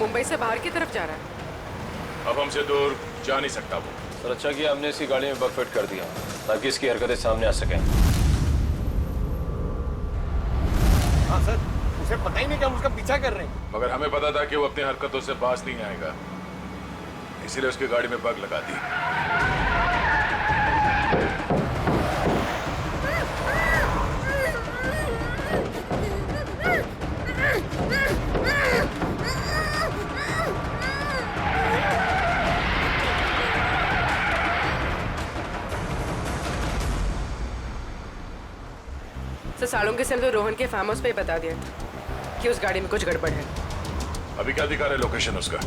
मुंबई से बाहर की तरफ जा रहा है। अब हमसे दूर जा नहीं सकता वो। सर अच्छा किया हमने इसकी गाड़ी में बग फिट कर दिया ताकि इसकी हरकतें सामने आ सकें। हाँ सर, उसे पता ही नहीं कि हम उसका पीछा कर रहे हैं। मगर हमें पता था कि वो अपनी हरकतों से बाज नहीं आएगा, इसीलिए उसकी गाड़ी में बग लगा दी। सर सालुंके से तो रोहन के फार्म हाउस पे ही बता दिया कि उस गाड़ी में कुछ गड़बड़ है। अभी क्या दिखा रहा है लोकेशन उसका?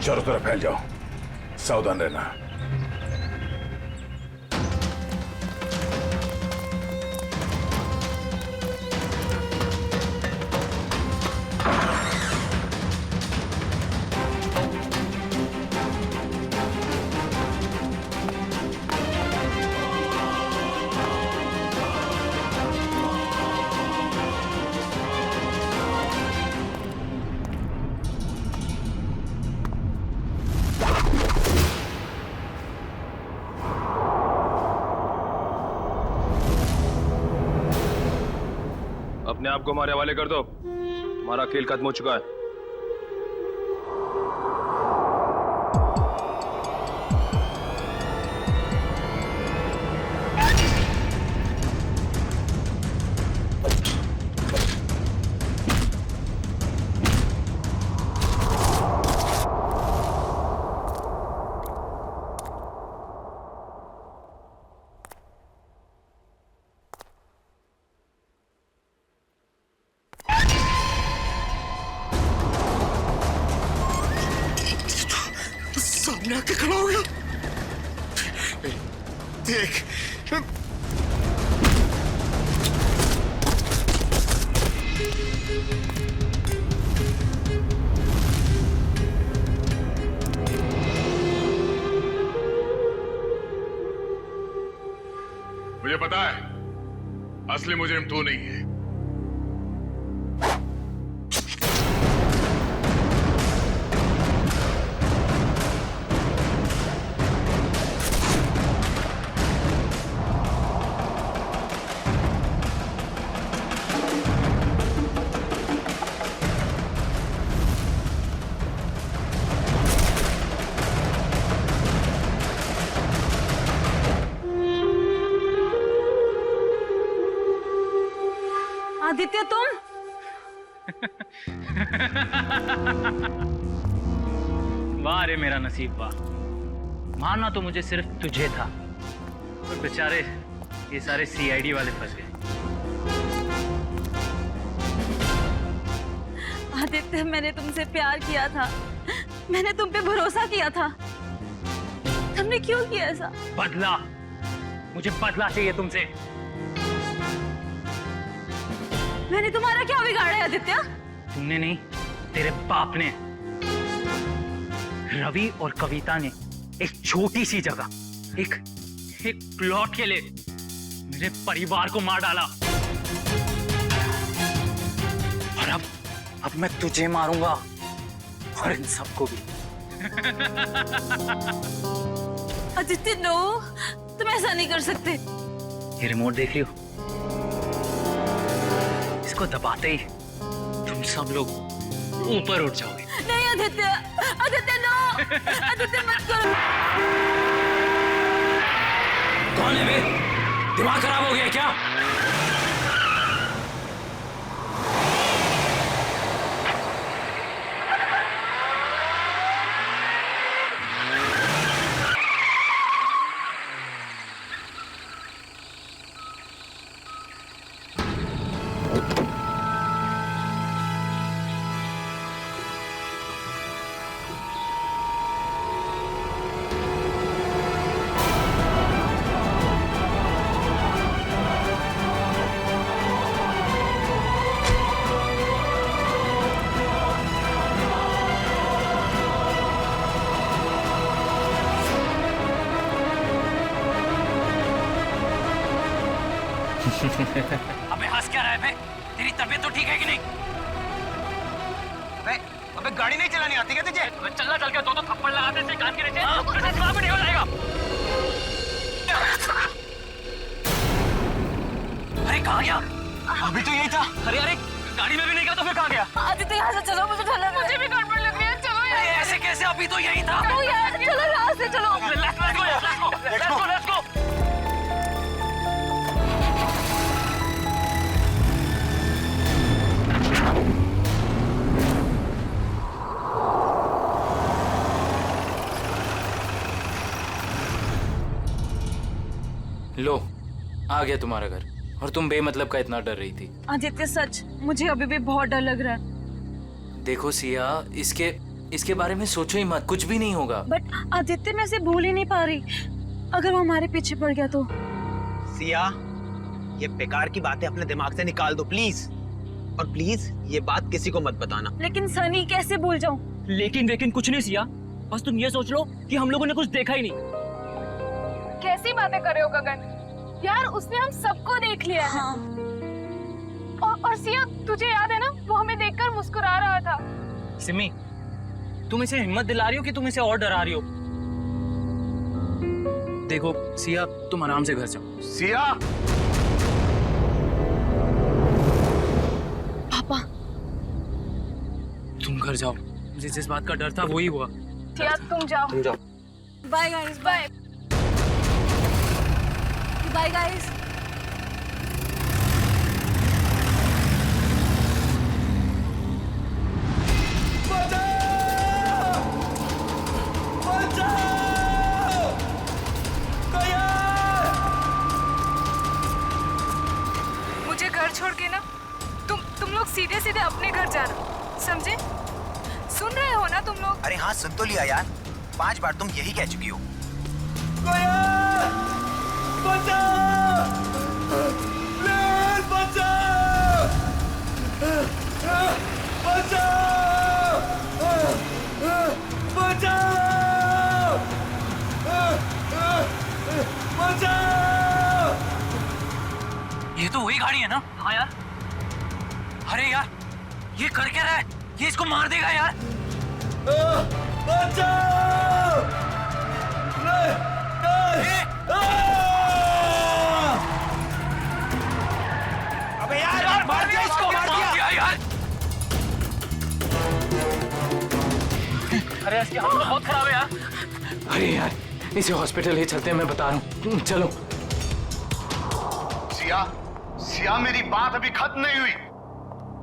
चारों तरफ फैल जाओ, सावधान रहना। अपने आप को हमारे हवाले कर दो, तुम्हारा खेल खत्म हो चुका है। सामने आके खड़ा हो गया। देख मुझे पता है असली मुजरिम तू नहीं है। आदित्य तुम वाह रे मेरा नसीब वाह। मारना तो मुझे सिर्फ तुझे था, तो बेचारे ये सारे सीआईडी वाले फंस गए। आदित्य मैंने तुमसे प्यार किया था, मैंने तुम पे भरोसा किया था, तुमने क्यों किया ऐसा? बदला, मुझे बदला चाहिए तुमसे। मैंने तुम्हारा क्या बिगाड़ा है आदित्य? तुमने नहीं, तेरे बाप ने। रवि और कविता ने एक छोटी सी जगह, एक प्लॉट के लिए मेरे परिवार को मार डाला। और अब मैं तुझे मारूंगा और इन सबको भी। आदित्य नो, तुम ऐसा नहीं कर सकते। ये रिमोट देख रही हो? इसको दबाते ही तुम सब लोग ऊपर उठ जाओगे। नहीं आदित्य, आदित्य नो, आदित्य मत करो। कौन है बे? दिमाग खराब हो गया क्या? अबे हंस क्या रहा है बे? तेरी तबीयत तो ठीक है कि नहीं? अबे गाड़ी नहीं चलानी आती क्या तुझे? अबे चलना चल के दो थप्पड़ लगाते से कान के नीचे तुझे दिमाग में निकल जाएगा। अरे कहाँ गया? अभी तो यही था। अरे अरे गाड़ी में भी नहीं गया तो फिर कहाँ गया? आदित्य यहाँ से चलो, मुझे डर लग रहा है। मुझे भी गड़बड़ लग रही है, चलो यार। अरे ऐसे कैसे? अभी तो यही था। चलो यार, चलो यहाँ से चलो। Let's go. लो, आ गया तुम्हारा घर। और तुम बेमतलब का इतना डर रही थी। आदित्य सच, मुझे अभी भी बहुत डर लग रहा है। देखो सिया, इसके बारे में सोचो ही मत, कुछ भी नहीं होगा। बट आदित्य, मैं इसे भूल ही नहीं पा रही। अगर वो हमारे पीछे पड़ गया तो? सिया, ये बेकार की बातें अपने दिमाग से निकाल दो प्लीज। और प्लीज ये बात किसी को मत बताना। लेकिन सनी, कैसे भूल जाऊं? लेकिन कुछ नहीं सिया, बस तुम ये सोच लो कि हम लोगों ने कुछ देखा ही नहीं। कैसी बातें कर रहे हो गगन? यार उसने हम सबको देख लिया है। हाँ। और सिया, तुझे याद है ना, वो हमें देखकर मुस्कुरा रहा था। सिमी, तुम इसे हिम्मत दिला रही हो कि तुम इसे और डरा रही हो? देखो सिया, तुम आराम से घर जाओ। सिया, पापा, तुम घर जाओ। मुझे जिस बात का डर था वही हुआ। सिया तुम जाओ। Bye guys, bye bye guys. मुझे घर छोड़ के ना तुम लोग सीधे सीधे अपने घर जाना, समझे? सुन रहे हो ना तुम लोग? अरे हाँ, सुन तो लिया यार। 5 बार तुम यही कह चुकी हो। ये तो वही गाड़ी है ना? हाँ यार। अरे यार, ये कर क्या रहा है? ये इसको मार देगा यार। अबे यार मार दिया इसको, मार दिया यार। अरे इसकी हालत बहुत खराब है यार। अरे यार, इसे हॉस्पिटल ले चलते हैं, मैं बता रहा हूँ। चलो। सिया, मेरी बात अभी खत्म नहीं हुई।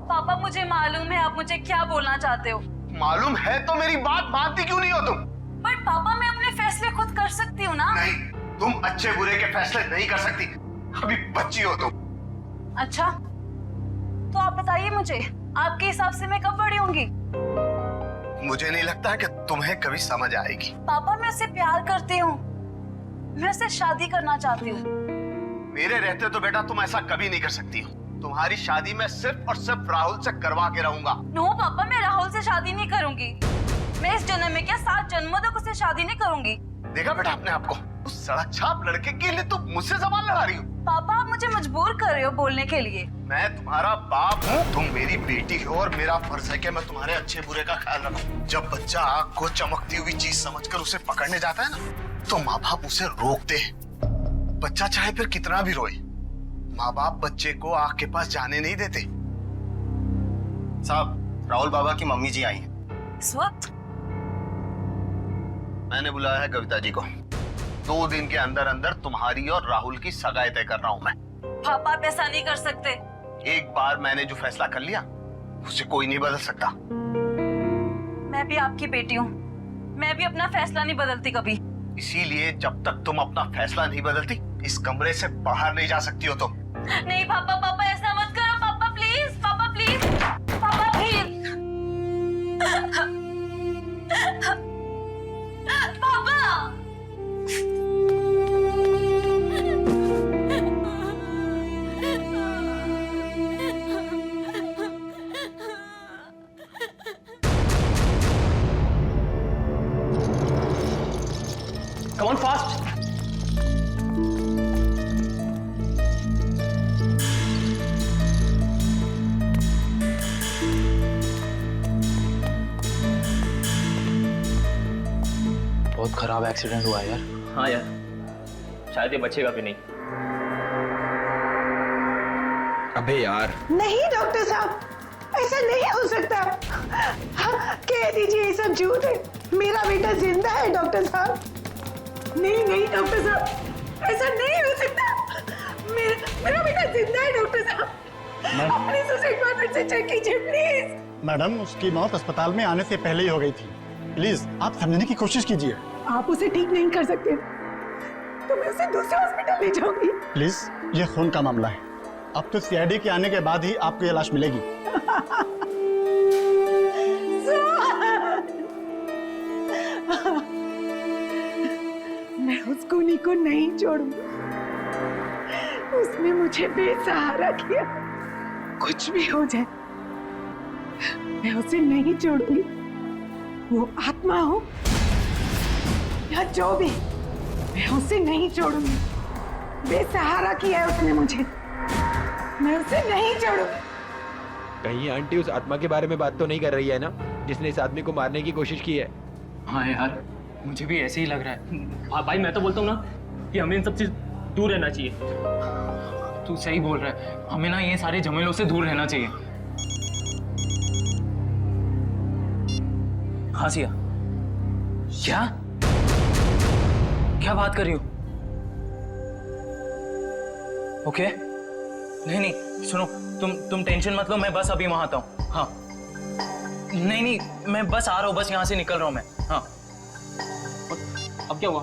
पापा, मुझे मालूम है आप मुझे क्या बोलना चाहते हो। मालूम है तो मेरी बात मानती क्यों नहीं हो तुम? बट पापा, मैं अपने फैसले खुद कर सकती हूँ ना। नहीं, तुम अच्छे बुरे के फैसले नहीं कर सकती। अभी बच्ची हो तुम। अच्छा, तो आप बताइए मुझे, आपके हिसाब से मैं कब बड़ी होंगी? मुझे नहीं लगता कि तुम्हें कभी समझ आएगी। पापा, मैं उससे प्यार करती हूँ, मैं उससे शादी करना चाहती हूँ। मेरे रहते तो बेटा तुम ऐसा कभी नहीं कर सकती हो। तुम्हारी शादी मैं सिर्फ और सिर्फ राहुल से करवा के रहूंगा। नो पापा, मैं राहुल से शादी नहीं करूंगी। मैं इस जन्म में क्या 7 जन्मों तक उससे शादी नहीं करूंगी। देखा बेटा अपने आप को, उस सड़क छाप लड़के के लिए तुम मुझसे जबान लड़ा रही हो। पापा, आप मुझे मजबूर कर रहे हो बोलने के लिए। मैं तुम्हारा बाप हूँ, तुम मेरी बेटी हो और मेरा फर्ज है कि मैं तुम्हारे अच्छे बुरे का ख्याल रखूं। जब बच्चा आग को चमकती हुई चीज समझकर उसे पकड़ने जाता है ना, तो माँ बाप उसे रोकते हैं। बच्चा चाहे फिर कितना भी रोए, माँ बाप बच्चे को आग के पास जाने नहीं देते। साहब, राहुल बाबा की मम्मी जी आई हैं। इस वक्त? मैंने बुलाया है कविता जी को। 2 दिन के अंदर अंदर तुम्हारी और राहुल की सगाई तय कर रहा हूँ मैं। पापा, आप ऐसा नहीं कर सकते। एक बार मैंने जो फैसला कर लिया उसे कोई नहीं बदल सकता। मैं भी आपकी बेटी हूँ, मैं भी अपना फैसला नहीं बदलती कभी। इसीलिए जब तक तुम अपना फैसला नहीं बदलती, इस कमरे से बाहर नहीं जा सकती हो तुम। नहीं पापा, पापा ऐसा मत करो। पापा प्लीज, पापा प्लीज, पापा प्लीज। पापा, Come on fast. बहुत खराब एक्सीडेंट हुआ यार। हाँ यार, शायद ये बचेगा भी नहीं। अबे यार, नहीं डॉक्टर साहब, ऐसा नहीं हो सकता। कह दीजिए ये सब झूठ है, मेरा बेटा जिंदा है डॉक्टर साहब। नहीं नहीं डॉक्टर साहब, ऐसा नहीं हो सकता। मेरा बेटा जिंदा है डॉक्टर साहब। प्लीज उसे एक बार फिर से चेक कीजिए प्लीज। मैडम, उसकी मौत अस्पताल में आने से पहले ही हो गई थी। प्लीज आप समझने की कोशिश कीजिए। आप उसे ठीक नहीं कर सकते तो मैं उसे दूसरे हॉस्पिटल ले जाऊंगी। प्लीज, ये खून का मामला है। अब तो सीआईडी के आने के बाद ही आपको ये लाश मिलेगी। मैं उस खूनी को नहीं छोड़ूंगी। उसने मुझे बेसहारा किया। कुछ भी हो जाए मैं उसे नहीं छोड़ूंगी। वो आत्मा हो या जो भी, मैं उसे नहीं छोड़ूंगी। बेसहारा किया है उसने मुझे, मैं उसे नहीं छोड़ूंगी। कहीं आंटी उस आत्मा के बारे में बात तो नहीं कर रही है ना, जिसने इस आदमी को मारने की कोशिश की है? हाँ यार, मुझे भी ऐसे ही लग रहा है। भाई मैं तो बोलता हूँ ना कि हमें इन सब चीज दूर रहना चाहिए। तू सही बोल रहा है, हमें ना ये सारे झमेलों से दूर रहना चाहिए। हाँ सिया, क्या बात कर रही हो? ओके, नहीं सुनो, तुम टेंशन मत लो, मैं बस अभी वहां आता हूँ। हाँ नहीं, मैं बस आ रहा हूँ, बस यहाँ से निकल रहा हूँ मैं। हाँ अब क्या हुआ?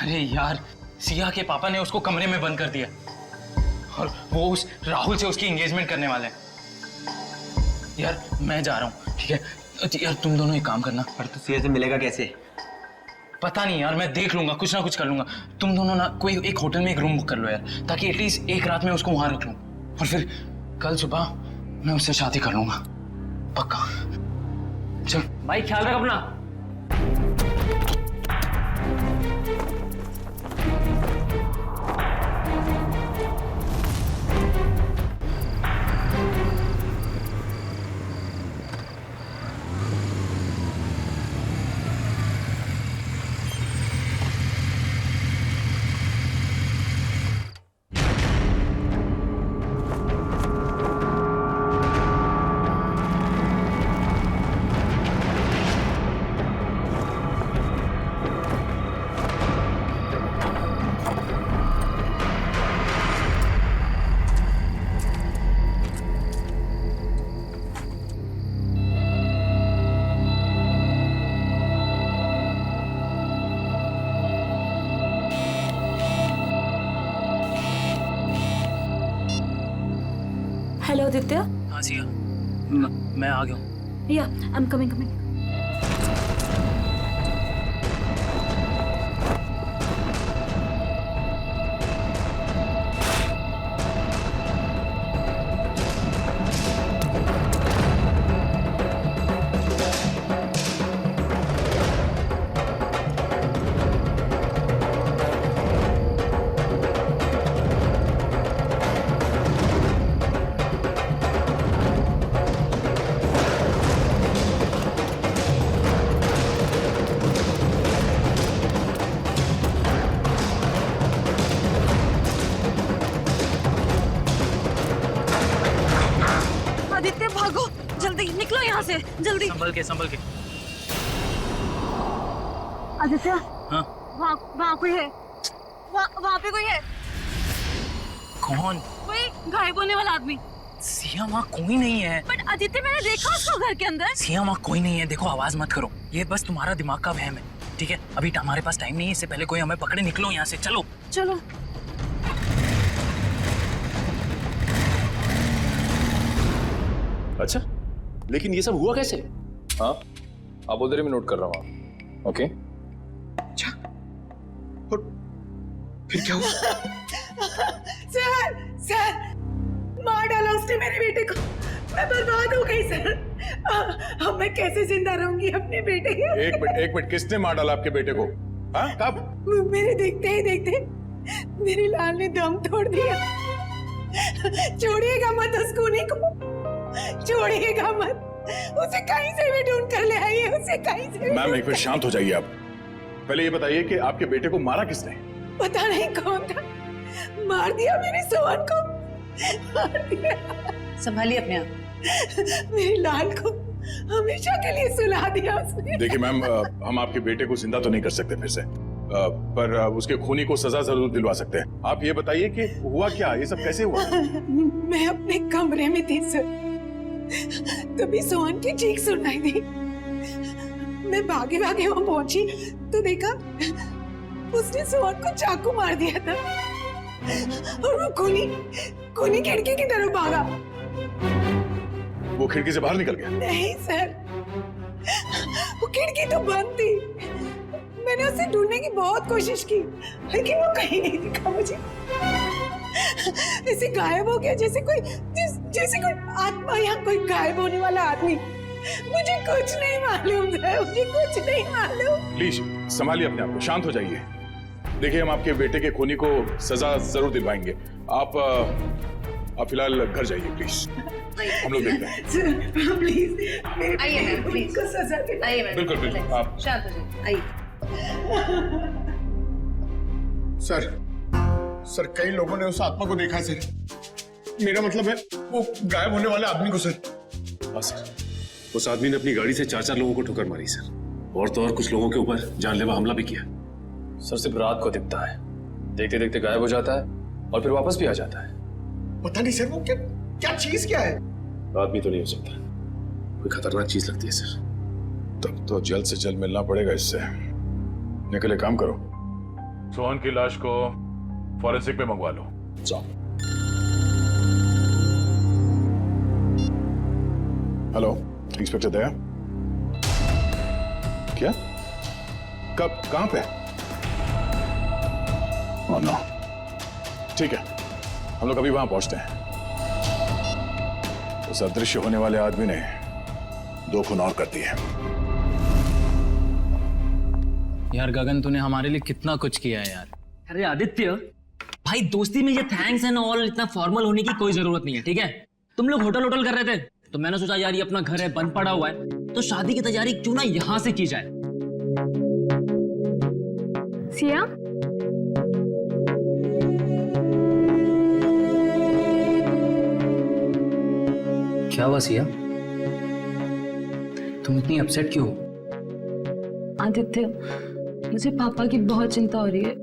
अरे यार, सिया के पापा ने उसको कमरे में बंद कर दिया और वो उस राहुल से उसकी एंगेजमेंट करने वाले हैं। यार मैं जा रहा हूँ, ठीक है? यार तुम दोनों एक काम करना। पर तू सिया से मिलेगा कैसे? पता नहीं यार, मैं देख लूंगा, कुछ ना कुछ कर लूंगा। तुम दोनों ना कोई एक होटल में एक रूम बुक कर लो यार, ताकि एटलीस्ट एक रात में उसको वहां रख लूं और फिर कल सुबह मैं उससे शादी कर लूंगा, पक्का। चल भाई, ख्याल रख अपना। हेलो आदित्य। हाँ सिया, मैं आ गया हूँ। या आई एम कमिंग। आदित्य भागो, जल्दी निकलो यहाँ से, जल्दी। संभल के। आदित्य, हाँ वहाँ कोई है, वहाँ पे कोई है। कौन? कोई गायब होने वाला आदमी। सिया, वहाँ कोई नहीं है। बट आदित्य, मैंने देखा उसको घर के अंदर। सिया, वहाँ कोई नहीं है। देखो, आवाज मत करो, ये बस तुम्हारा दिमाग का वहम है, ठीक है? अभी हमारे पास टाइम नहीं है, इससे पहले कोई हमें पकड़े। निकलो यहाँ से, चलो। अच्छा, लेकिन ये सब हुआ कैसे? हाँ आप बोल रहे, मैं नोट कर रहा हूँ। ओके, फिर क्या हुआ? सर, मार डाला उसने मेरे बेटे को। मैं बर्बाद हो गई सर। अब मैं कैसे जिंदा रहूंगी अपने बेटे के? एक मिनट, किसने मार डाला आपके बेटे को? हाँ, कब? मेरे देखते ही देखते मेरे लाल ने दम तोड़ दिया। छोड़िएगा मत उस खूनी को, छोड़िएगा मत उसे। कहीं से भी ढूंढ कर ले आइए उसे, कहीं से। मैम एक मिनट शांत हो जाइए आप। पहले ये बताइए कि आपके बेटे को मारा किसने? पता नहीं कौन था, मार दिया मेरे सोहन को, मार दिया। संभालिए अपने आप। मेरे लाल को हमेशा के लिए सुला दिया उसने। देखिए मैम, हम आपके बेटे को जिंदा तो नहीं कर सकते फिर से, पर उसके खूनी को सजा जरूर दिलवा सकते हैं। आप ये बताइए कि हुआ क्या, ये सब कैसे हुआ? मैं अपने कमरे में थी सर, तभी सोहन की चीख सुनाई दी। मैं भागे भागे वहां पहुंची तो देखा उसने सोहन को चाकू मार दिया था और वो खूनी खिड़की की तरफ भागा। वो खिड़की से बाहर निकल गया? नहीं सर, वो खिड़की तो बंद थी। मैंने उसे ढूंढने की बहुत कोशिश की, लेकिन वो कहीं नहीं दिखा मुझे। ऐसे गायब हो गया जैसे कोई आत्मा या कोई गायब होने वाला आदमी। मुझे कुछ नहीं मालूम था, मुझे कुछ नहीं मालूम। प्लीज संभालिए अपने आप को, शांत हो जाइए। देखिए, हम आपके बेटे के खूनी को सजा जरूर दिलवाएंगे। आप फिलहाल घर जाइए प्लीज, हम लोग देखते हैं। प्लीज आइए प्लीज को सजा दे। आइए मैम, बिल्कुल बिल्कुल, आप शांत हो जाइए, आइए। सर कई लोगों ने उस आत्मा को देखा सर। मेरा मतलब है वो गायब होने वाले आदमी को सर। हाँ सर, उस आदमी ने अपनी गाड़ी से 4 लोगों को ठोकर मारी सर, और तो और कुछ लोगों के ऊपर जानलेवा हमला भी किया। सर सिर्फ रात को दिखता है, देखते देखते गायब हो जाता है और फिर वापस भी आ जाता है। पता नहीं सर वो क्या चीज क्या है। आदमी तो नहीं हो सकता, कोई खतरनाक चीज लगती है सर। तब तो जल्द से जल्द मिलना पड़ेगा इससे। निकले, काम करो, सोहन की लाश को फॉरेंसिक में मंगवा लो। जाओ। हेलो, इंस्पेक्टर दया। क्या? कब, कहां पे? ओह नो, ठीक है, हम लोग अभी वहां पहुंचते हैं। उस अदृश्य होने वाले आदमी ने 2 खून और कर दिए। यार गगन, तूने हमारे लिए कितना कुछ किया है यार। अरे आदित्य भाई, दोस्ती में ये थैंक्स एंड ऑल इतना फॉर्मल होने की कोई जरूरत नहीं है, ठीक है? तुम लोग होटल कर रहे थे तो मैंने सोचा यार ये अपना घर है, बंद पड़ा हुआ है, तो शादी की तैयारी क्यों ना यहां से की जाए। सिया, क्या हुआ सिया? तुम इतनी अपसेट क्यों हो? आदित्य, मुझे पापा की बहुत चिंता हो रही है।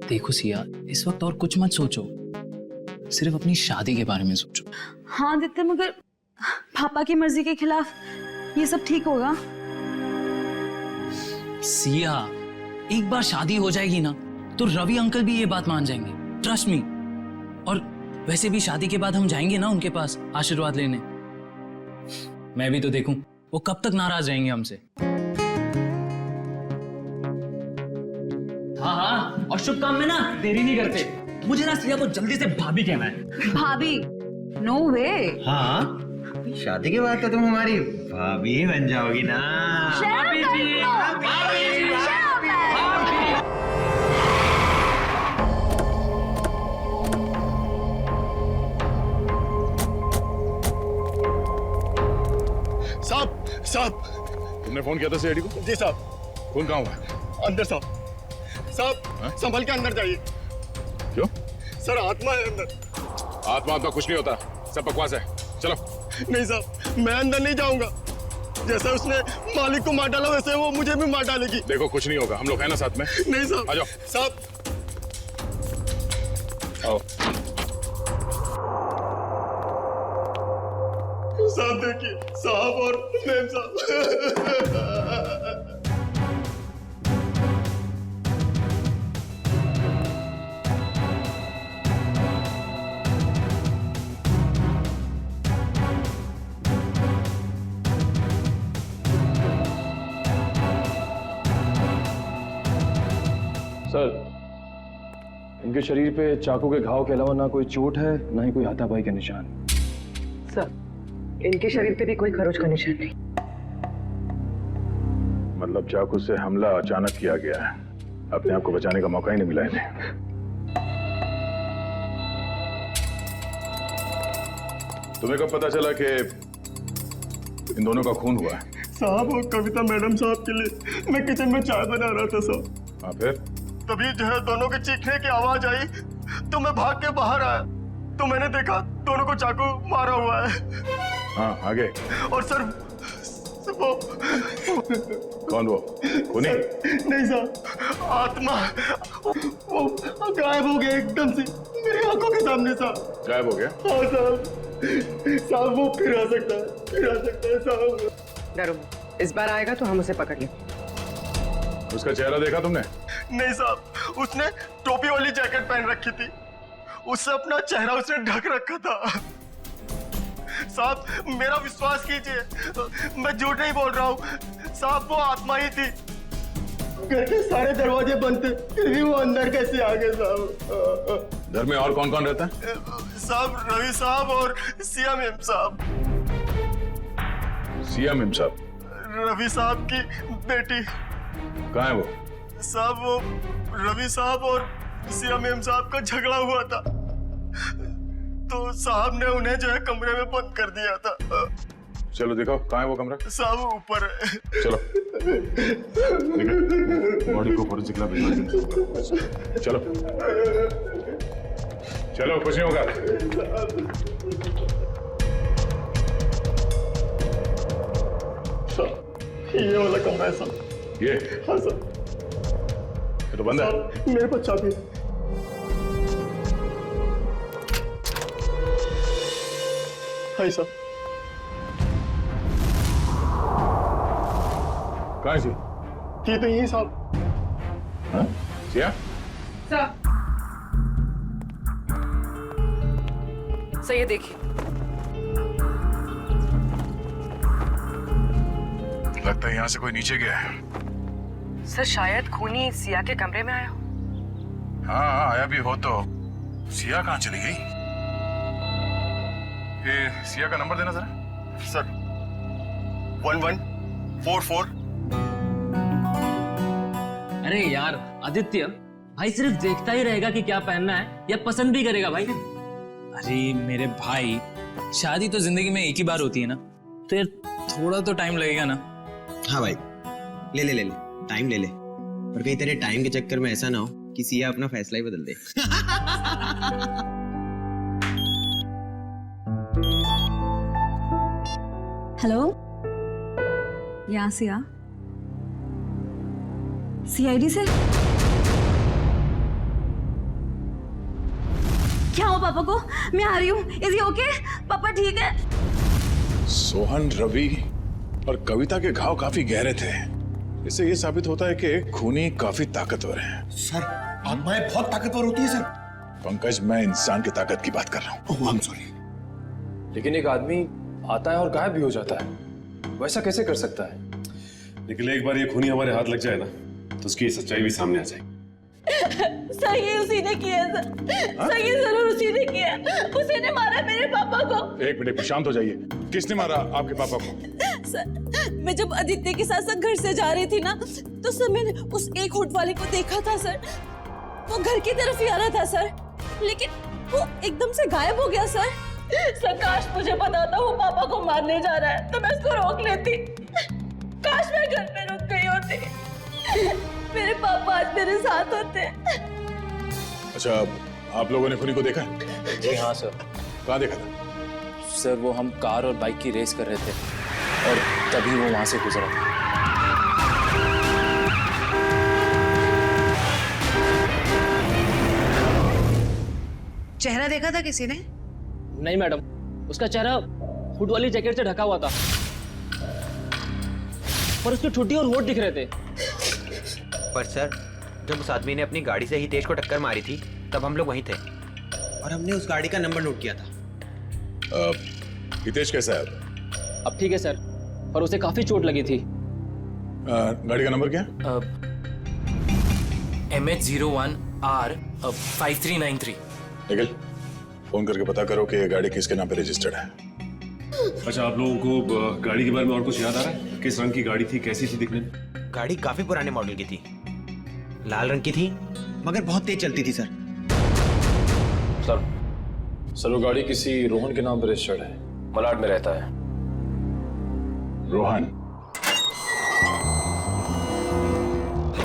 देखो सिया, इस वक्त और कुछ मत सोचो, सिर्फ अपनी शादी के बारे में सोचो। हाँ आदित्य, मगर पापा की मर्जी के खिलाफ ये सब ठीक होगा? सिया, एक बार शादी हो जाएगी ना तो रवि अंकल भी ये बात मान जाएंगे, ट्रस्ट मी। और वैसे भी शादी के बाद हम जाएंगे ना उनके पास आशीर्वाद लेने। मैं भी तो देखूं वो कब तक नाराज रहेंगे हमसे। हाँ हाँ, और शुभ काम में ना देरी नहीं करते। मुझे ना सिया को जल्दी से भाभी कहना है। भाभी? नो वे। हाँ, शादी के बाद तो तुम हमारी भाभी ही बन जाओगी ना। भाभी जी, साहब, तुमने फोन किया था सीआईडी को? जी साहब। खून कहाँ हुआ? अंदर साहब, संभल के अंदर जाइए। क्यों? सर आत्मा है अंदर। आत्मा कुछ नहीं होता, सब बकवास है, चलो। नहीं साहब, मैं अंदर नहीं जाऊंगा। जैसा उसने मालिक को मार डाला वैसे वो मुझे भी मार डालेगी। देखो कुछ नहीं होगा, हम लोग हैं ना साथ में। नहीं साहब। आ जाओ साहब। आओ। साहब देखिए, साहब और मैम साहब। सर, इनके शरीर पे चाकू के घाव के अलावा ना कोई चोट है, ना ही कोई हाथापाई के निशान। सर, इनके शरीर पे भी कोई खरोच का निशान नहीं। मतलब चाकू से हमला अचानक किया गया है, अपने आप को बचाने का मौका ही नहीं मिला इन्हें। तुम्हें कब पता चला कि इन दोनों का खून हुआ है? साहब और कविता मैडम साहब के लिए मैं किचन में चाय बना रहा था साहब। हाँ फिर? तभी जो है दोनों के चीखने की आवाज आई तो मैं भाग के बाहर आया तो मैंने देखा दोनों को चाकू मारा हुआ है। हाँ आगे। और सर वो कौन वो? खूनी? नहीं साहब, आत्मा वो गायब हो गया एकदम से मेरी आंखों के सामने साहब। गायब हो गया? हाँ साहब वो फिर आ सकता है साहब। डरो, इस बार आएगा तो हम उसे पकड़ लें। उसका चेहरा देखा तुमने? नहीं साहब, उसने टोपी वाली जैकेट पहन रखी थी, उससे अपना चेहरा उसने ढक रखा था। साहब मेरा विश्वास कीजिए, मैं झूठ नहीं बोल रहा हूँ साहब, वो आत्मा ही थी। घर के सारे दरवाजे बंद थे फिर भी वो अंदर कैसे आ गए साहब। घर में और कौन कौन रहता है? साहब रवि साहब और सिया मेम साहब। सिया मेम साहब? रवि साहब की बेटी। कहाँ है वो? साहब वो रवि साहब और सिया मेम साहब का झगड़ा हुआ था तो साहब ने उन्हें जो है कमरे में बंद कर दिया था। चलो दिखाओ कहाँ है वो कमरा। साहब ऊपर है। चलो बॉडी को फॉरेंसिक लैब भिजवा दें। चलो चलो, कुछ नहीं होगा। ये वाला कमरा है साहब। ये? हाँ सर। ये तो बंद है। मेरे पास चाबी है। हाँ सर। कहाँ है? ये तो यही साहब। हाँ? सिया? सर ये देखिए। लगता है यहाँ से कोई नीचे गया है। सर शायद खूनी सिया के कमरे में आया हो। हाँ आया भी हो तो सिया कहाँ चली गई? ये सिया का नंबर देना जरा। सर 1144। अरे यार आदित्य, भाई सिर्फ देखता ही रहेगा कि क्या पहनना है या पसंद भी करेगा भाई? अरे मेरे भाई, शादी तो जिंदगी में एक ही बार होती है ना, तो यार थोड़ा तो टाइम लगेगा ना। हाँ भाई, ले ले ले ले, टाइम ले ले, पर कहीं तेरे टाइम के चक्कर में ऐसा ना हो कि सिया अपना फैसला ही बदल दे। हेलो, यहाँ सिया, सीआईडी से क्या हो पापा को? मैं आ रही हूँ। Is he okay? पापा ठीक है? सोहन, रवि और कविता के घाव काफी गहरे थे। इससे ये साबित होता है कि खूनी काफी ताकतवर है। सर आत्माएं बहुत ताकतवर होती है सर। पंकज, मैं इंसान की ताकत की बात कर रहा हूँ। I'm sorry। लेकिन एक आदमी आता है और गायब भी हो जाता है, वैसा कैसे कर सकता है? लेकिन एक बार ये खूनी हमारे हाथ लग जाए ना तो उसकी सच्चाई भी सामने आ जाएगी। सर ये उसी ने किया सर। सर ये जरूर उसी ने किया। उसी ने मारा मेरे पापा को। एक मिनट, शांत हो जाइए। किसने मारा आपके पापा को? सर मैं जब आदित्य के साथ घर से जा रही थी ना, तो सर मैंने उस एक होट वाले को देखा था सर। वो घर की तरफ ही आ रहा था सर, लेकिन वो एकदम से गायब हो गया सर। सर काश मुझे पता था वो पापा को मारने जा रहा है तो मैं उसको रोक लेती। काश मैं घर पे रुक गई होती। मेरे पापा आज मेरे साथ होते। अच्छा, आप लोगों ने खूनी को देखा? जी हाँ सर। कहाँ देखा था? सर वो हम कार और बाइक की रेस कर रहे थे और तभी वो वहां से गुजरा था। चेहरा देखा था किसी ने? नहीं मैडम, उसका चेहरा हुड वाली जैकेट से ढका हुआ था, पर उसकी ठुड्डी और होठ दिख रहे थे। पर सर, जब उस आदमी ने अपनी गाड़ी से हितेश को टक्कर मारी थी तब हम लोग वहीं थे और हमने उस गाड़ी का नंबर नोट किया था। हितेश कैसा है? अब ठीक है सर, पर उसे काफी चोट लगी थी। गाड़ी का नंबर क्या? MH01R5393। निखिल, फोन करके पता करो कि ये गाड़ी किसके नाम पे रजिस्टर्ड है। अच्छा, आप लोगों को गाड़ी के बारे में और कुछ याद आ रहा है? किस रंग की गाड़ी थी, कैसी थी दिखने में? गाड़ी काफी पुराने मॉडल की थी, लाल रंग की थी, मगर बहुत तेज चलती थी सर। सर वो गाड़ी किसी रोहन के नाम पर रजिस्टर्ड है, मलाड में रहता है। रोहन?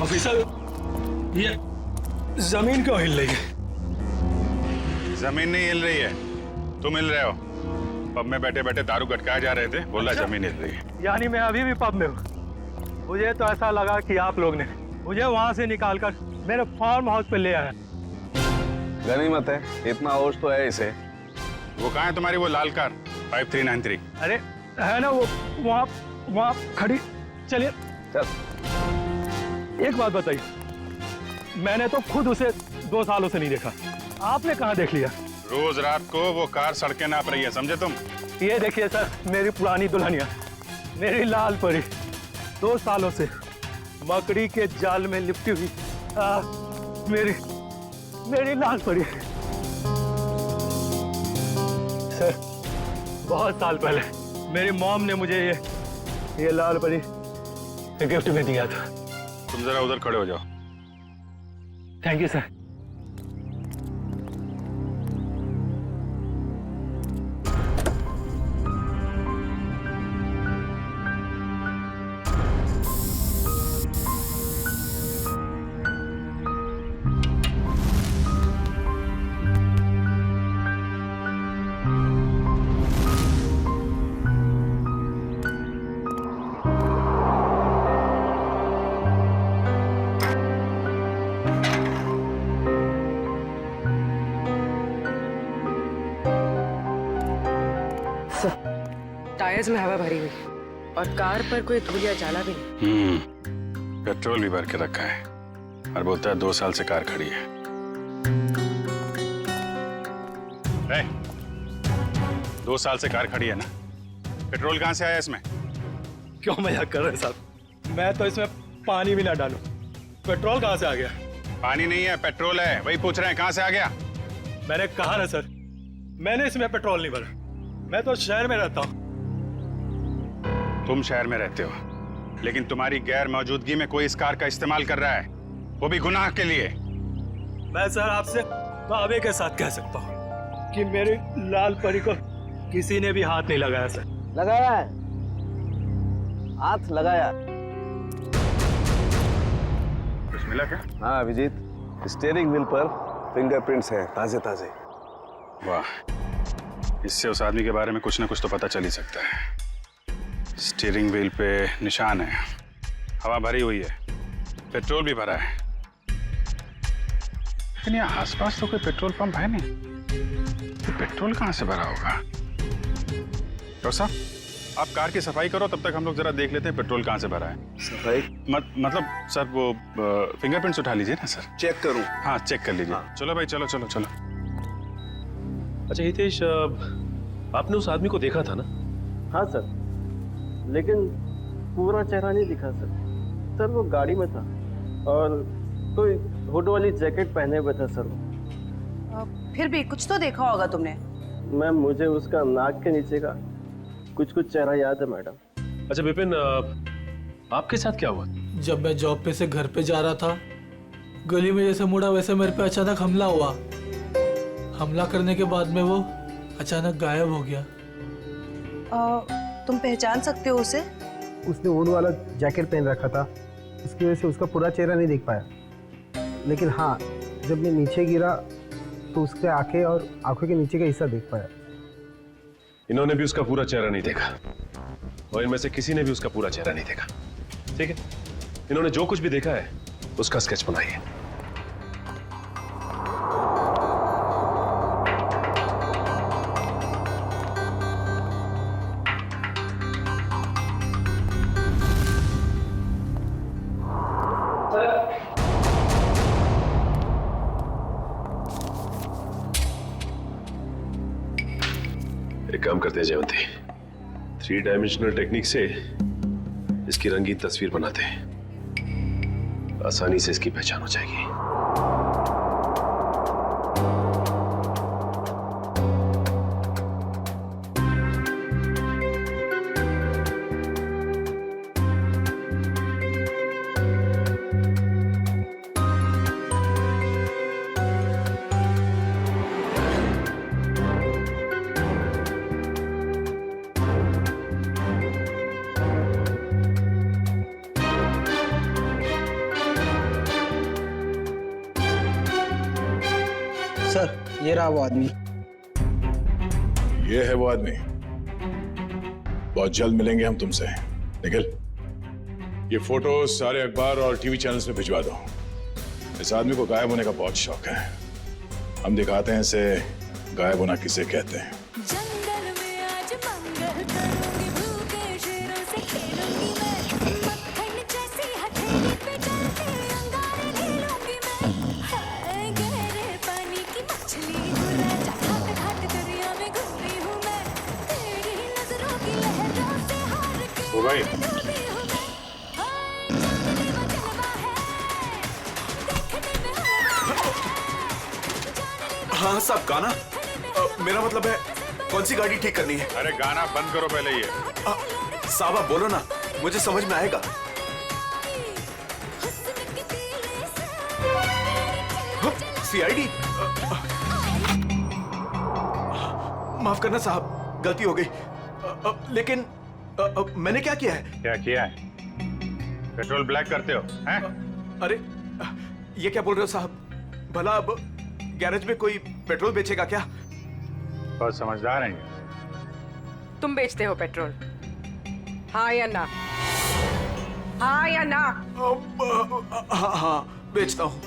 ऑफिसर, ये जमीन क्यों हिल रही है? जमीन नहीं हिल रही है, तुम हिल रहे हो। पब में बैठे बैठे दारू गटकाए जा रहे थे, बोला जमीन हिल रही है। यानी मैं अभी भी पब में हूँ। मुझे तो ऐसा लगा कि आप लोग ने मुझे वहाँ से निकालकर मेरे फार्म हाउस पे ले आया। गनीमत है, इतना होश तो है इसे। वो कहाँ है तुम्हारी वो लाल कार 5393? अरे है ना वो वहाँ खड़ी। चलिए चल। एक बात बताइए, मैंने तो खुद उसे 2 सालों से नहीं देखा, आपने कहाँ देख लिया? रोज रात को वो कार सड़कें नाप रही है, समझे तुम? ये देखिए सर, मेरी पुरानी दुल्हनिया, मेरी लाल परी, 2 सालों से मकड़ी के जाल में लिपटी हुई मेरी लाल परी। सर, बहुत साल पहले मेरी मॉम ने मुझे ये लाल परी गिफ्ट में दिया था। तुम जरा उधर खड़े हो जाओ। Thank you sir. टायर्स में हवा भरी हुई और कार पर कोई धूल या जाला भी नहीं। पेट्रोल भी भर के रखा है और बोलता है 2 साल से कार खड़ी है। 2 साल से कार खड़ी है ना, पेट्रोल कहाँ से आया इसमें? क्यों मजाक कर रहे हैं साहब? मैं तो इसमें पानी भी ना डालूं, पेट्रोल कहाँ से आ गया? पानी नहीं है, पेट्रोल है, वही पूछ रहे हैं कहाँ से आ गया। मैंने कहा ना सर, मैंने इसमें पेट्रोल नहीं भरा। मैं तो शहर में रहता हूँ। तुम शहर में रहते हो, लेकिन तुम्हारी गैर मौजूदगी में कोई इस कार का इस्तेमाल कर रहा है, वो भी गुनाह के लिए। मैं सर आपसे दावे के साथ कह सकता हूँ कि मेरी लाल परी को किसी ने भी हाथ नहीं लगाया सर। लगाया है, हाथ लगाया। कुछ मिला क्या? हाँ अभिजीत, स्टीयरिंग व्हील पर फिंगरप्रिंट्स हैं, ताजे ताजे। वाह, इससे उस आदमी के बारे में कुछ ना कुछ तो पता चल ही सकता है। स्टीयरिंग व्हील पे निशान है, हवा भरी हुई है, पेट्रोल भी भरा है, लेकिन यहाँ आसपास तो कोई पेट्रोल पंप है नहीं, तो पेट्रोल कहाँ से भरा होगा? डॉक्टर साहब, आप कार की सफाई करो, तब तक हम लोग जरा देख लेते हैं पेट्रोल कहाँ से भरा है। सफाई मतलब सर वो फिंगरप्रिंट्स उठा लीजिए ना सर। चेक करूं? हाँ चेक कर लीजिए। हाँ। चलो भाई, चलो चलो चलो। अच्छा हितेश, आपने उस आदमी को देखा था ना? हाँ सर, लेकिन पूरा चेहरा नहीं दिखा सर। सर वो गाड़ी में था और कोई हुड वाली जैकेट पहने हुए था सर। फिर भी कुछ तो देखा होगा तुमने। मैम मुझे उसका नाक के नीचे का कुछ चेहरा याद है मैडम। अच्छा विपिन, आपके साथ क्या हुआ? जब मैं जॉब पे से घर पे जा रहा था, गली में जैसे मुड़ा वैसे मेरे पे अचानक हमला हुआ। हमला करने के बाद में वो अचानक गायब हो गया। तुम पहचान सकते हो उसे? उसने ऊन वाला जैकेट पहन रखा था, इसकी वजह से उसका पूरा चेहरा नहीं देख पाया। लेकिन हाँ, जब मैं नीचे गिरा तो उसके आंखें और आंखों के नीचे का हिस्सा देख पाया। इन्होंने भी उसका पूरा चेहरा नहीं देखा और इनमें से किसी ने भी उसका पूरा चेहरा नहीं देखा। ठीक है, इन्होंने जो कुछ भी देखा है उसका स्केच बनाइए। एक काम करते हैं जयवंती, 3 डायमेंशनल टेक्निक से इसकी रंगीन तस्वीर बनाते हैं, आसानी से इसकी पहचान हो जाएगी। ये रहा वो आदमी। ये है वो आदमी। बहुत जल्द मिलेंगे हम तुमसे। निखिल, ये फोटो सारे अखबार और टीवी चैनल्स में भिजवा दो। इस आदमी को गायब होने का बहुत शौक है। हम दिखाते हैं इसे गायब होना किसे कहते हैं। ओ भाई, हाँ साहब, गाना मेरा मतलब है कौन सी गाड़ी ठीक करनी है? अरे गाना बंद करो पहले ये। साहब आप बोलो ना, मुझे समझ में आएगा। सीआईडी, माफ करना साहब, गलती हो गई। लेकिन मैंने क्या किया है? क्या किया है? पेट्रोल ब्लैक करते हो हैं? अरे ये क्या बोल रहे हो साहब? भला अब गैरेज में कोई पेट्रोल बेचेगा क्या? बहुत समझदार हैं ये। तुम बेचते हो पेट्रोल, हाँ या ना? हाँ या ना? हाँ बेचता हूँ।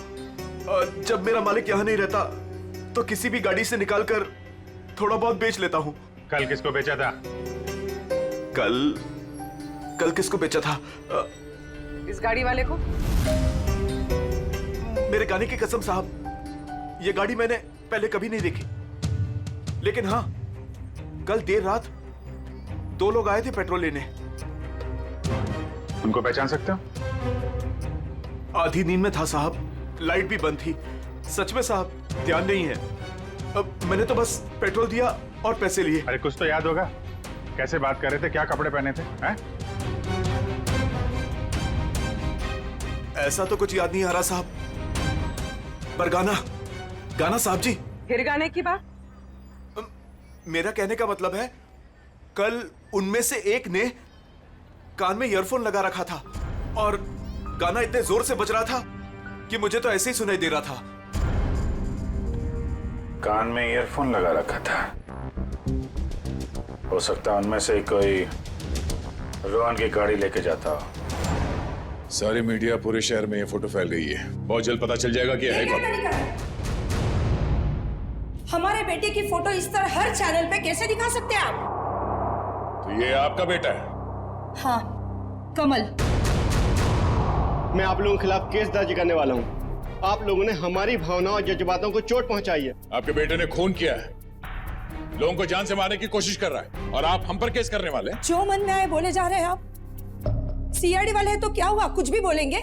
जब मेरा मालिक यहाँ नहीं रहता तो किसी भी गाड़ी से निकालकर थोड़ा बहुत बेच लेता हूँ। कल किसको बेचा था? कल किसको बेचा था? इस गाड़ी वाले को। मेरे गाने की कसम साहब, ये गाड़ी मैंने पहले कभी नहीं देखी। लेकिन हाँ, कल देर रात 2 लोग आए थे पेट्रोल लेने। उनको पहचान सकते हो? आधी नींद में था साहब, लाइट भी बंद थी। सच में साहब ध्यान नहीं है। अब मैंने तो बस पेट्रोल दिया और पैसे लिए। अरे कुछ तो याद होगा, कैसे बात कर रहे थे, क्या कपड़े पहने थे हैं? ऐसा तो कुछ याद नहीं आ रहा साहब। पर गाना साहब जी। फिर गाने की बात? मेरा कहने का मतलब है, कल उनमें से एक ने कान में ईयरफोन लगा रखा था और गाना इतने जोर से बज रहा था कि मुझे तो ऐसे ही सुनाई दे रहा था। कान में ईयरफोन लगा रखा था? हो सकता है उनमें से कोई रोहन की गाड़ी लेके जाता हो। सारी मीडिया, पूरे शहर में ये फोटो फैल गई है। बहुत जल्द पता चल जाएगा कि है कौन। हमारे बेटे की फोटो इस तरह हर चैनल पे कैसे दिखा सकते हैं आप? तो ये आपका बेटा है? हाँ, कमल। मैं आप लोगों के खिलाफ केस दर्ज करने वाला हूँ। आप लोगों ने हमारी भावनाओं और जज्बातों को चोट पहुंचाई है। आपके बेटे ने खून किया है, लोगों को जान से मारने की कोशिश कर रहा है, और आप हम पर केस करने वाले हैं? जो मन में आए बोले जा रहे हैं आप। सीआईडी वाले हैं तो क्या हुआ, कुछ भी बोलेंगे।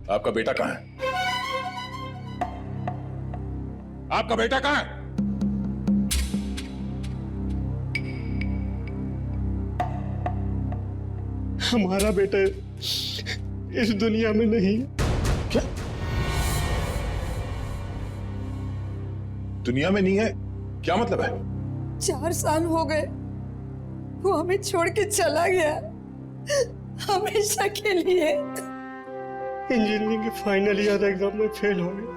आपका बेटा कहाँ है? आपका बेटा कहाँ है? हमारा बेटा इस दुनिया में नहीं। क्या दुनिया में नहीं है? क्या मतलब है? 4 साल हो गए, वो हमें छोड़ के चला गया, हमेशा के लिए। इंजीनियरिंग के फाइनल ईयर एग्जाम में फेल हो गया।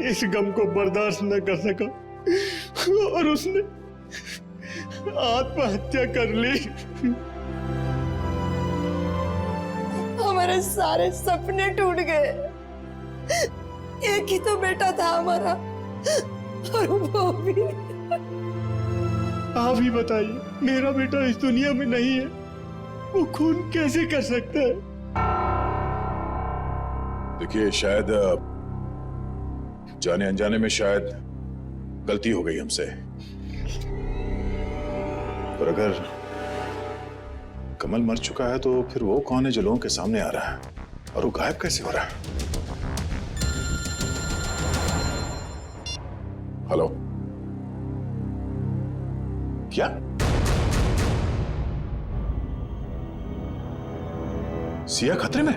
इस गम को बर्दाश्त न कर सका और उसने आत्महत्या कर ली। हमारे सारे सपने टूट गए। एक ही तो बेटा था हमारा, और वो भी। आप ही बताइए, मेरा बेटा इस दुनिया में नहीं है, वो खून कैसे कर सकता है? देखिए, शायद जाने अनजाने में शायद गलती हो गई हमसे, पर अगर कमल मर चुका है तो फिर वो कौन है जो लोगों के सामने आ रहा है, और वो गायब कैसे हो रहा है? हेलो, क्या सिया खतरे में?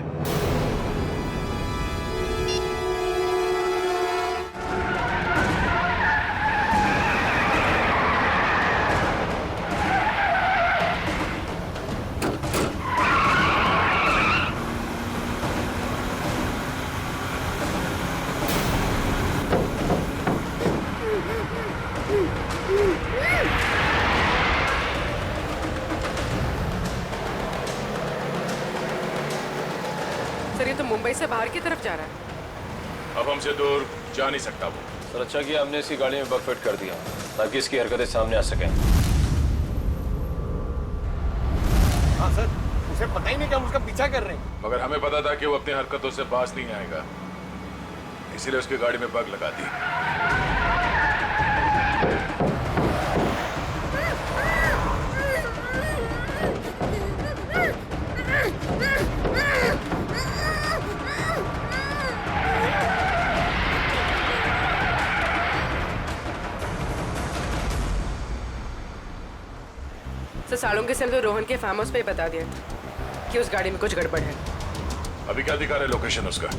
सर ये तो मुंबई से बाहर की तरफ जा रहा है। अब हमसे दूर जा नहीं सकता वो। सर अच्छा किया हमने इसकी गाड़ी में बग फिट कर दिया ताकि इसकी हरकतें सामने आ सकें। हाँ सर, उसे पता ही नहीं कि हम उसका पीछा कर रहे हैं। मगर हमें पता था कि वो अपनी हरकतों से बाज नहीं आएगा, इसीलिए उसकी गाड़ी में बग लगा दी। सर सालुंके से हम तो रोहन के फार्म हाउस पे ही बता दिया कि उस गाड़ी में कुछ गड़बड़ है। अभी क्या दिखा रहा है लोकेशन उसका?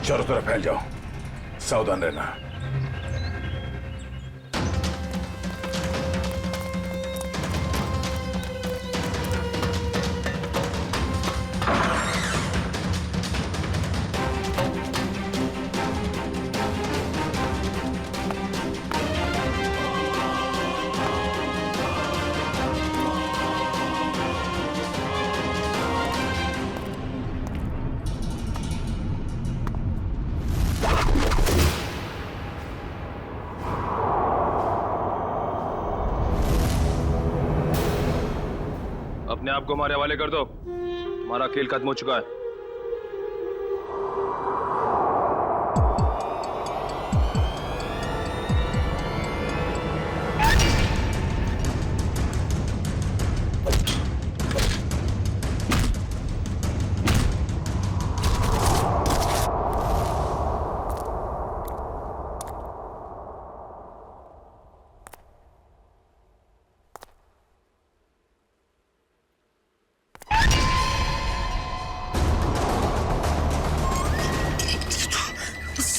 चारों तरफ फैल जाओ, सावधान रहना। अपने आप को हमारे हवाले कर दो, तुम्हारा खेल खत्म हो चुका है।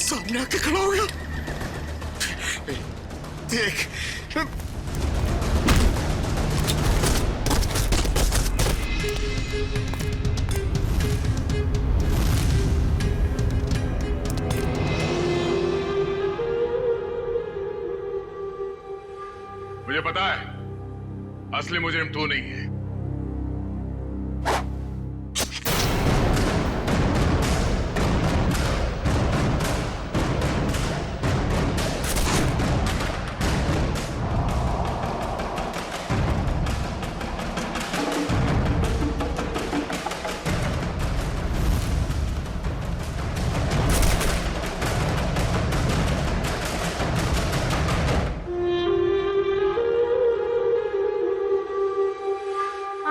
सामने आके खड़ा हो गया। देख मुझे पता है असली मुजरिम तू नहीं है।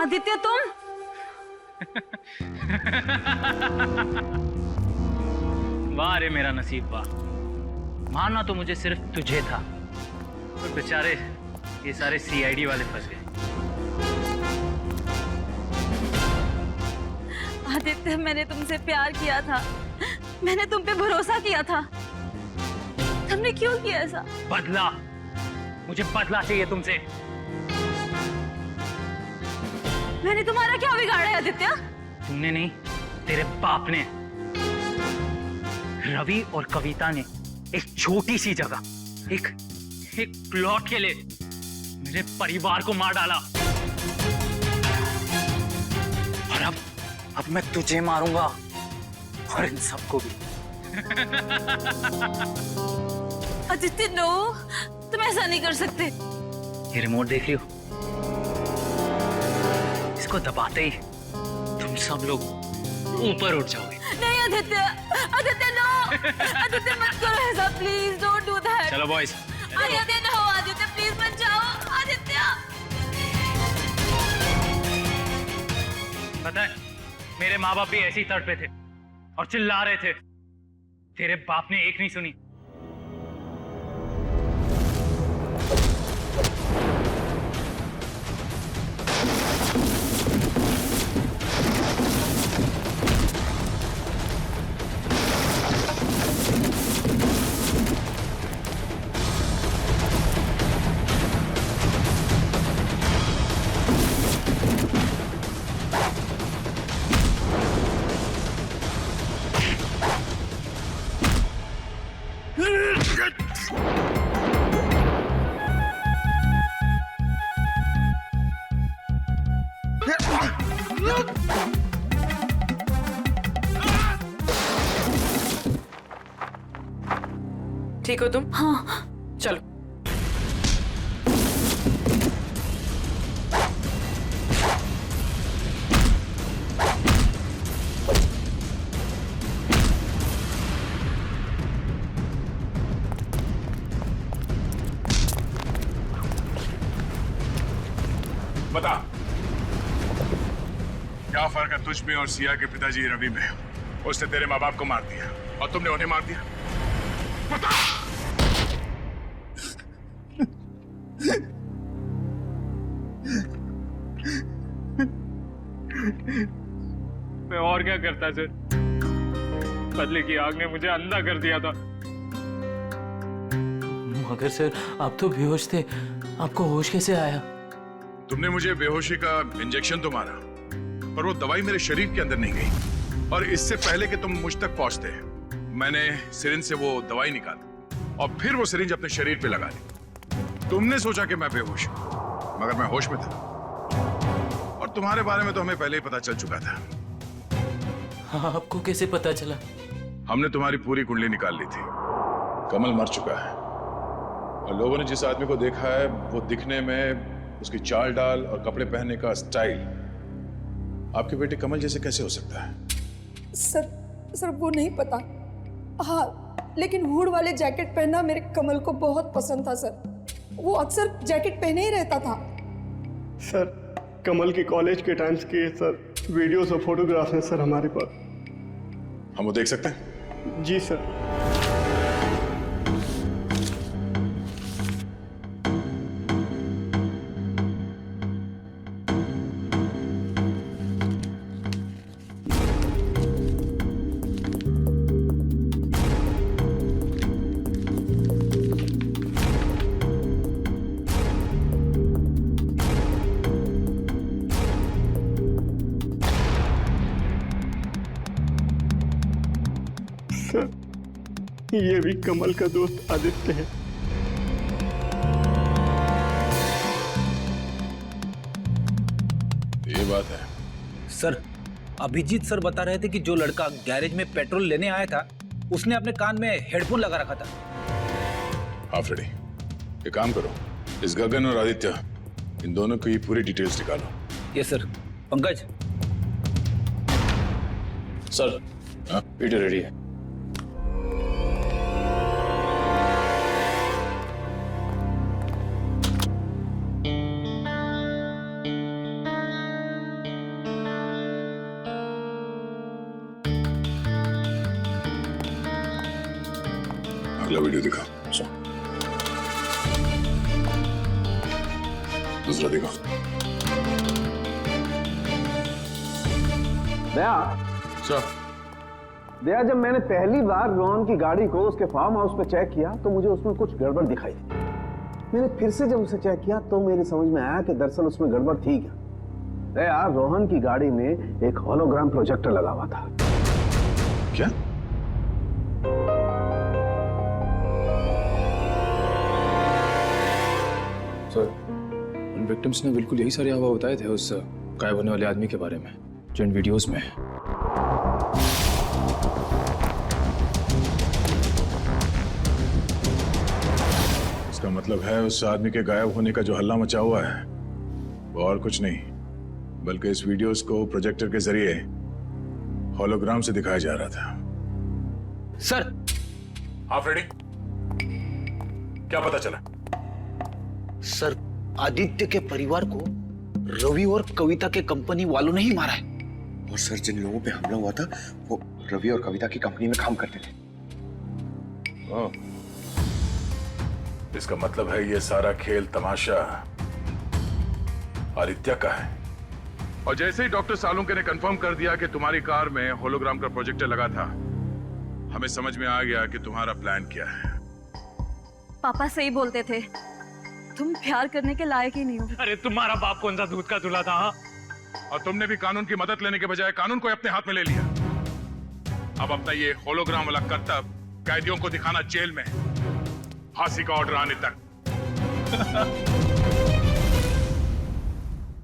आदित्य तुम वाह रे मेरा नसीब वाह। मारना तो मुझे सिर्फ तुझे था, और बेचारे ये सारे सीआईडी वाले फंस गए। आदित्य मैंने तुमसे प्यार किया था, मैंने तुम पे भरोसा किया था, तुमने क्यों किया ऐसा? बदला, मुझे बदला चाहिए तुमसे। मैंने तुम्हारा क्या बिगाड़ा है आदित्य? तुमने नहीं, तेरे बाप ने। रवि और कविता ने एक छोटी सी जगह, एक प्लॉट के लिए मेरे परिवार को मार डाला, और अब मैं तुझे मारूंगा और इन सबको भी। आदित्य नो, तुम ऐसा नहीं कर सकते। ये रिमोट देख रही हो? इसको दबाते ही तुम सब लोग ऊपर उठ जाओगे। नहीं आदित्य, आदित्य नो, आदित्य मत करो ऐसा, प्लीज डोंट डू दैट। चलो boys. Aditya no, Aditya please मत जाओ, आदित्य। पता है मेरे माँ बाप भी ऐसे ही तड़पे थे और चिल्ला रहे थे, तेरे बाप ने एक नहीं सुनी। ठीक हो तुम? हाँ। चलो। बता, क्या फर्क है तुझ में और सिया के पिताजी रवि में? उसने तेरे माँ बाप को मार दिया और तुमने उन्हें मार दिया। बता। मैं और क्या करता सर? बदले की आग ने मुझे अंधा कर दिया था। मगर सर, आप तो बेहोश थे, आपको होश कैसे आया? तुमने मुझे बेहोशी का इंजेक्शन तो मारा, पर वो दवाई मेरे शरीर के अंदर नहीं गई। और इससे पहले कि तुम मुझ तक पहुंचते, मैंने सिरिंज से वो दवाई निकाली और फिर वो सिरिंज अपने शरीर पे लगा ली। तुमने सोचा कि मैं बेहोश हूं, मगर मैं होश में था। और तुम्हारे बारे में तो हमें पहले ही पता चल चुका था। हाँ, आपको कैसे पता चला? हमने तुम्हारी पूरी कुंडली निकाल ली थी। कमल मर चुका है और लोगों ने जिस आदमी को देखा है वो दिखने में, उसकी चाल डाल और कपड़े पहनने का स्टाइल आपके बेटे कमल जैसे कैसे हो सकता है? सर वो नहीं पता। हाँ, लेकिन हुड वाले जैकेट पहनना मेरे कमल को बहुत पसंद था सर। वो अक्सर जैकेट पहने ही रहता था। सर, कमल के कॉलेज के टाइम्स के सर वीडियोस और फोटोग्राफ्स हैं सर हमारे पास। हम वो देख सकते हैं? जी सर। ये भी कमल का दोस्त आदित्य है। ये बात है सर। अभिजीत सर बता रहे थे कि जो लड़का गैरेज में पेट्रोल लेने आया था, उसने अपने कान में हेडफोन लगा रखा था। हाँ फ्रेडी, एक काम करो, इस गगन और आदित्य, इन दोनों की पूरी डिटेल्स निकालो। Yes sir. Pankaj. Sir, video ready है। अगला वीडियो दिखा। दूसरा दिखा। दया, दया, जब मैंने पहली बार रोहन की गाड़ी को उसके फार्म हाउस पे चेक किया तो मुझे उसमें कुछ गड़बड़ दिखाई दी। मैंने फिर से जब उसे चेक किया तो मेरी समझ में आया कि दरअसल उसमें गड़बड़ थी क्या। दया, रोहन की गाड़ी में एक होलोग्राम प्रोजेक्टर लगा हुआ था। क्या? सर, उन विक्टिम्स ने बिल्कुल यही सारे हवा बताए थे उस गायब होने वाले आदमी के बारे में, जो इन वीडियोस में है। इसका मतलब है उस आदमी के गायब होने का जो हल्ला मचा हुआ है वो और कुछ नहीं, बल्कि इस वीडियोस को प्रोजेक्टर के जरिए होलोग्राम से दिखाया जा रहा था। सर। हाँ फ्रेडी, क्या पता चला? सर, आदित्य के परिवार को रवि और कविता के कंपनी वालों ने ही मारा है। और सर, जिन लोगों पे हमला हुआ था वो रवि और कविता की कंपनी में काम करते थे। इसका मतलब है ये सारा खेल तमाशा आदित्य का है। और जैसे ही डॉक्टर सालुंके ने कंफर्म कर दिया कि तुम्हारी कार में होलोग्राम का प्रोजेक्टर लगा था, हमें समझ में आ गया कि तुम्हारा प्लान क्या है। पापा सही बोलते थे, तुम प्यार करने के लायक ही नहीं हो। अरे तुम्हारा बाप कौन सा दूध का दूल्हा था? हाँ? और तुमने भी कानून की मदद लेने के बजाय कानून को अपने हाथ में ले लिया। अब अपना ये होलोग्राम वाला करतब कैदियों को दिखाना जेल में, फांसी का ऑर्डर आने तक।